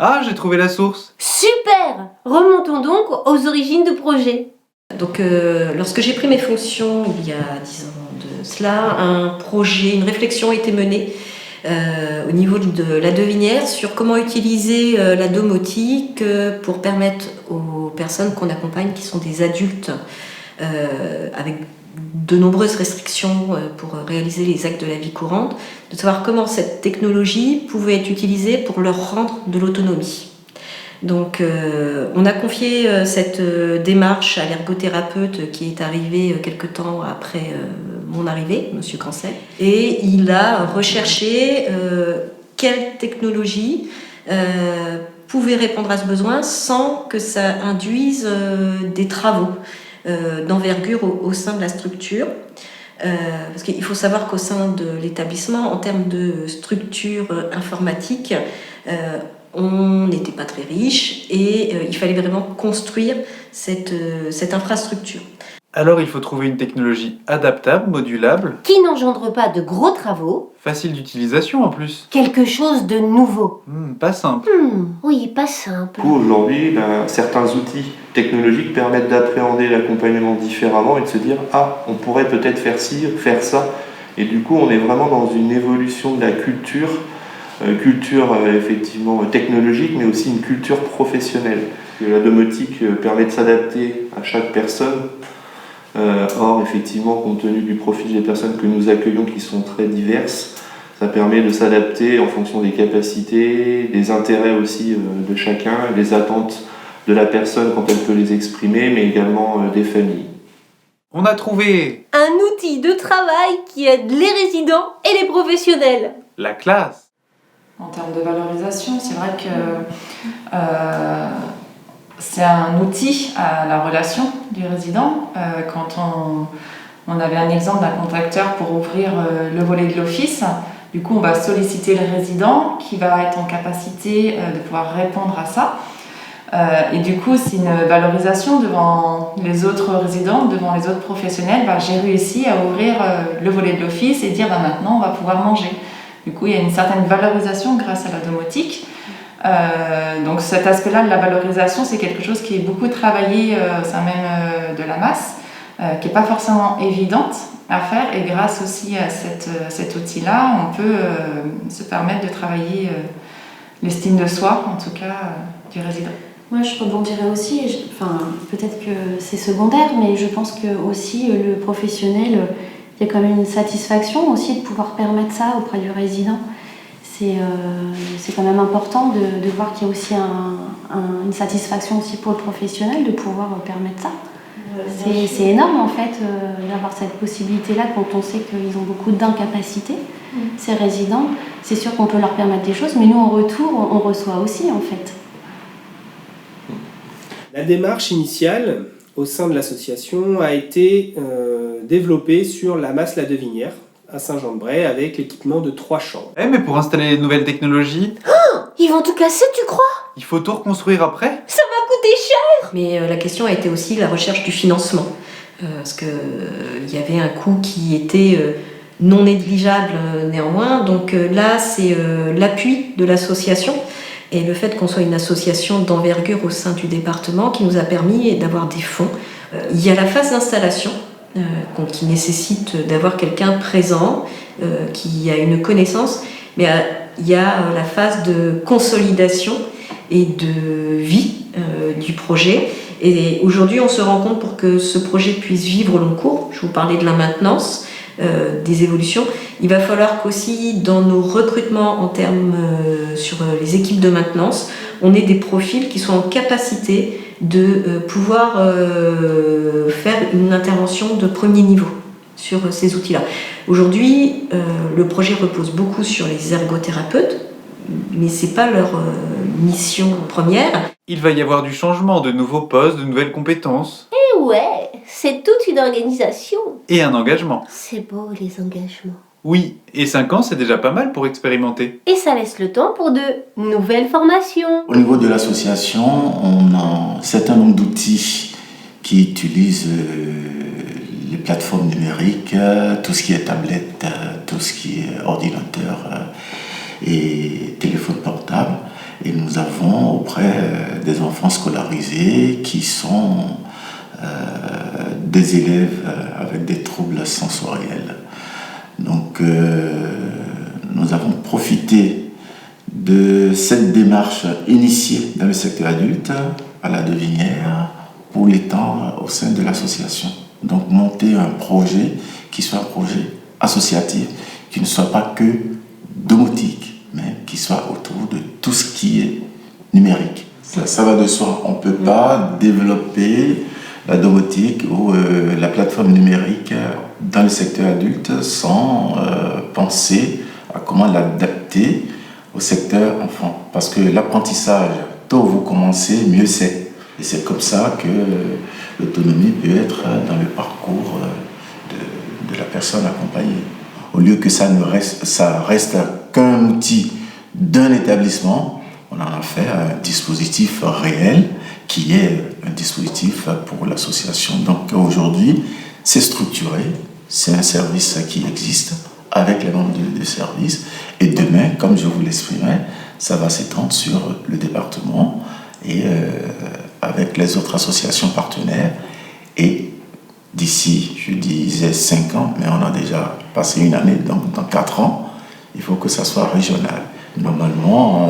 Ah, j'ai trouvé la source. Super! Remontons donc aux origines du projet. Donc, lorsque j'ai pris mes fonctions il y a 10 ans de cela, un projet, une réflexion a été menée au niveau de la Devinière sur comment utiliser la domotique pour permettre aux personnes qu'on accompagne, qui sont des adultes avec de nombreuses restrictions pour réaliser les actes de la vie courante, de savoir comment cette technologie pouvait être utilisée pour leur rendre de l'autonomie. Donc on a confié cette démarche à l'ergothérapeute qui est arrivé quelque temps après mon arrivée, Monsieur Cancel, et il a recherché quelle technologie pouvait répondre à ce besoin sans que ça induise des travaux d'envergure au sein de la structure. Parce qu'il faut savoir qu'au sein de l'établissement, en termes de structure informatique, on n'était pas très riche et il fallait vraiment construire cette infrastructure. Alors il faut trouver une technologie adaptable, modulable, Qui n'engendre pas de gros travaux, facile d'utilisation en plus. quelque chose de nouveau. Pas simple. Oui, pas simple. Du coup, aujourd'hui, certains outils technologiques permettent d'appréhender l'accompagnement différemment et de se dire « Ah, on pourrait peut-être faire ci, faire ça ». Et du coup, on est vraiment dans une évolution de la culture, effectivement technologique, mais aussi une culture professionnelle. La domotique permet de s'adapter à chaque personne. Or, effectivement, compte tenu du profil des personnes que nous accueillons qui sont très diverses, ça permet de s'adapter en fonction des capacités, des intérêts aussi de chacun, des attentes de la personne quand elle peut les exprimer, mais également des familles. On a trouvé Un outil de travail qui aide les résidents et les professionnels. la classe. En termes de valorisation, c'est vrai que c'est un outil à la relation du résident. Quand on avait un exemple d'un contracteur pour ouvrir le volet de l'office, du coup on va solliciter le résident qui va être en capacité de pouvoir répondre à ça. Et du coup c'est une valorisation devant les autres résidents, devant les autres professionnels. J'ai réussi à ouvrir le volet de l'office et dire maintenant on va pouvoir manger. Du coup il y a une certaine valorisation grâce à la domotique. Donc cet aspect-là de la valorisation, c'est quelque chose qui est beaucoup travaillé au sein même de la masse, qui n'est pas forcément évidente à faire, et grâce aussi à cet outil-là, on peut se permettre de travailler l'estime de soi, en tout cas du résident. Moi, je rebondirais aussi, peut-être que c'est secondaire, mais je pense que aussi le professionnel, il y a quand même une satisfaction aussi de pouvoir permettre ça auprès du résident. C'est quand même important de voir qu'il y a aussi une satisfaction aussi pour le professionnel de pouvoir permettre ça. C'est énorme en fait d'avoir cette possibilité-là quand on sait qu'ils ont beaucoup d'incapacités, ces résidents. C'est sûr qu'on peut leur permettre des choses, mais nous en retour, on reçoit aussi en fait. La démarche initiale au sein de l'association a été développée sur la masse La Devinière à Saint-Jean-de-Bray avec l'équipement de 3 chambres. Mais pour installer les nouvelles technologies, Ils vont tout casser, tu crois? il faut tout reconstruire après. Ça va coûter cher! Mais la question a été aussi la recherche du financement, parce qu'il y avait un coût qui était non négligeable néanmoins. Donc là, c'est l'appui de l'association et le fait qu'on soit une association d'envergure au sein du département qui nous a permis d'avoir des fonds. Il y a la phase d'installation qui nécessite d'avoir quelqu'un présent, qui a une connaissance, mais il y a la phase de consolidation et de vie du projet. Et aujourd'hui, on se rend compte pour que ce projet puisse vivre au long cours, je vous parlais de la maintenance, des évolutions, il va falloir qu'aussi dans nos recrutements en termes sur les équipes de maintenance, on ait des profils qui soient en capacité de pouvoir faire une intervention de premier niveau sur ces outils-là. Aujourd'hui, le projet repose beaucoup sur les ergothérapeutes, mais ce n'est pas leur mission première. Il va y avoir du changement, de nouveaux postes, de nouvelles compétences. Eh ouais, c'est toute une organisation. Et un engagement. C'est beau les engagements. Oui, et 5 ans c'est déjà pas mal pour expérimenter. Et ça laisse le temps pour de nouvelles formations. Au niveau de l'association, on a un certain nombre d'outils qui utilisent les plateformes numériques, tout ce qui est tablette, tout ce qui est ordinateur et téléphone portable. Et nous avons auprès des enfants scolarisés qui sont des élèves avec des troubles sensoriels. Donc nous avons profité de cette démarche initiée dans le secteur adulte à la Devinière pour l'étendre au sein de l'association. Donc monter un projet qui soit un projet associatif, qui ne soit pas que domotique, mais qui soit autour de tout ce qui est numérique. Ça va de soi. On ne peut pas développer la domotique ou la plateforme numérique dans le secteur adulte sans penser à comment l'adapter au secteur enfant. Parce que l'apprentissage, tôt vous commencez, mieux c'est. Et c'est comme ça que l'autonomie peut être dans le parcours de la personne accompagnée. Au lieu que ça reste qu'un outil d'un établissement, on en a fait un dispositif réel qui est un dispositif pour l'association. Donc aujourd'hui, c'est structuré, c'est un service qui existe avec les membres de service. Et demain, comme je vous l'exprimais, ça va s'étendre sur le département et avec les autres associations partenaires. Et d'ici, je disais 5 ans, mais on a déjà passé une année, donc dans 4 ans, il faut que ça soit régional. Normalement,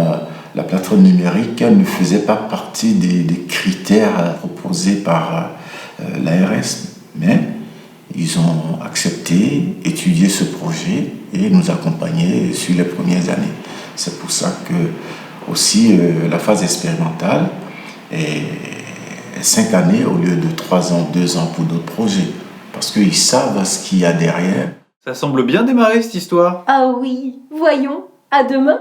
la plateforme numérique ne faisait pas partie des critères proposés par l'ARS, mais ils ont accepté, étudié ce projet et nous accompagner sur les premières années. C'est pour ça que aussi la phase expérimentale est 5 années au lieu de 3 ans, 2 ans pour d'autres projets, parce qu'ils savent ce qu'il y a derrière. Ça semble bien démarrer cette histoire. Ah oui, voyons, à demain.